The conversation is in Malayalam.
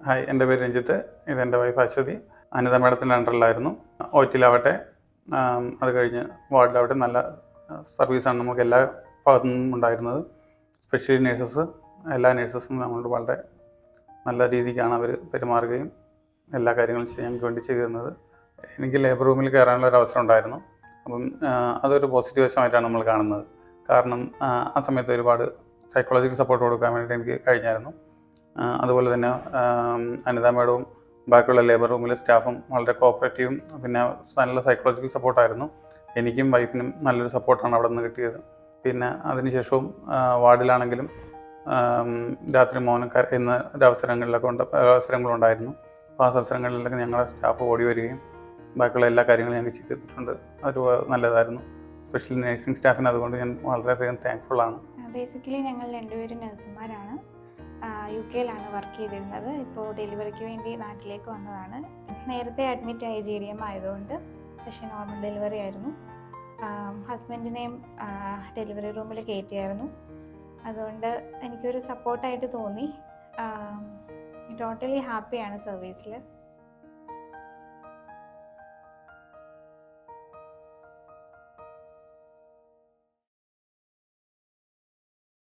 ഹായ്, എൻ്റെ പേര് രഞ്ജിത്ത്. ഇതെൻ്റെ വൈഫ് അശ്വതി. അനിത മാഡത്തിൻ്റെ അണ്ടറിലായിരുന്നു. OT-ലാവട്ടെ അത് കഴിഞ്ഞ് വാർഡിലാവട്ടെ നല്ല സർവീസാണ് നമുക്ക് എല്ലാ ഭാഗത്തു നിന്നും ഉണ്ടായിരുന്നത്. സ്പെഷ്യലി നേഴ്സസ്, എല്ലാ നേഴ്സസും നമ്മളോട് വളരെ നല്ല രീതിക്കാണ് അവർ പെരുമാറുകയും എല്ലാ കാര്യങ്ങളും ചെയ്യാൻ വേണ്ടി ചെയ്തിരുന്നത്. എനിക്ക് ലേബർ റൂമിൽ കയറാനുള്ള ഒരു അവസരം ഉണ്ടായിരുന്നു. അപ്പം അതൊരു പോസിറ്റീവ് വശമായിട്ടാണ് നമ്മൾ കാണുന്നത്. കാരണം ആ സമയത്ത് ഒരുപാട് സൈക്കോളജിക്കൽ സപ്പോർട്ട് കൊടുക്കാൻ വേണ്ടി എനിക്ക് കഴിഞ്ഞായിരുന്നു. അതുപോലെ തന്നെ അനിത മാഡവും ബാക്കിയുള്ള ലേബർ റൂമിലെ സ്റ്റാഫും വളരെ കോപ്പറേറ്റീവും പിന്നെ നല്ല സൈക്കോളജിക്കൽ സപ്പോർട്ടായിരുന്നു. എനിക്കും വൈഫിനും നല്ലൊരു സപ്പോർട്ടാണ് അവിടെ നിന്ന് കിട്ടിയത്. പിന്നെ അതിനുശേഷവും വാർഡിലാണെങ്കിലും രാത്രി മോനും കരയുന്ന അവസരങ്ങളുണ്ടായിരുന്നു. അപ്പോൾ ആ അവസരങ്ങളിലൊക്കെ ഞങ്ങളുടെ സ്റ്റാഫ് ഓടി വരികയും ബാക്കിയുള്ള എല്ലാ കാര്യങ്ങളും ഞങ്ങൾക്ക് ചെയ്തിട്ടുണ്ട്. അതൊരു നല്ലതായിരുന്നു. സ്പെഷ്യൽ നഴ്സിംഗ് സ്റ്റാഫിന് അതുകൊണ്ട് ഞാൻ വളരെയധികം താങ്ക്ഫുള്ളാണ്. ബേസിക്കലി ഞങ്ങൾ രണ്ടുപേരും നഴ്സുമാരാണ്. UK-ലാണ് വർക്ക് ചെയ്തിരുന്നത്. ഇപ്പോൾ ഡെലിവറിക്ക് വേണ്ടി നാട്ടിലേക്ക് വന്നതാണ്. നേരത്തെ അഡ്മിറ്റ് ആയി GDM ആയതുകൊണ്ട്, പക്ഷേ നോർമൽ ഡെലിവറി ആയിരുന്നു. ഹസ്ബൻഡിനെയും ഡെലിവറി റൂമിൽ കയറ്റിയായിരുന്നു. അതുകൊണ്ട് എനിക്കൊരു സപ്പോർട്ടായിട്ട് തോന്നി. ടോട്ടലി ഹാപ്പിയാണ് സർവീസിൽ.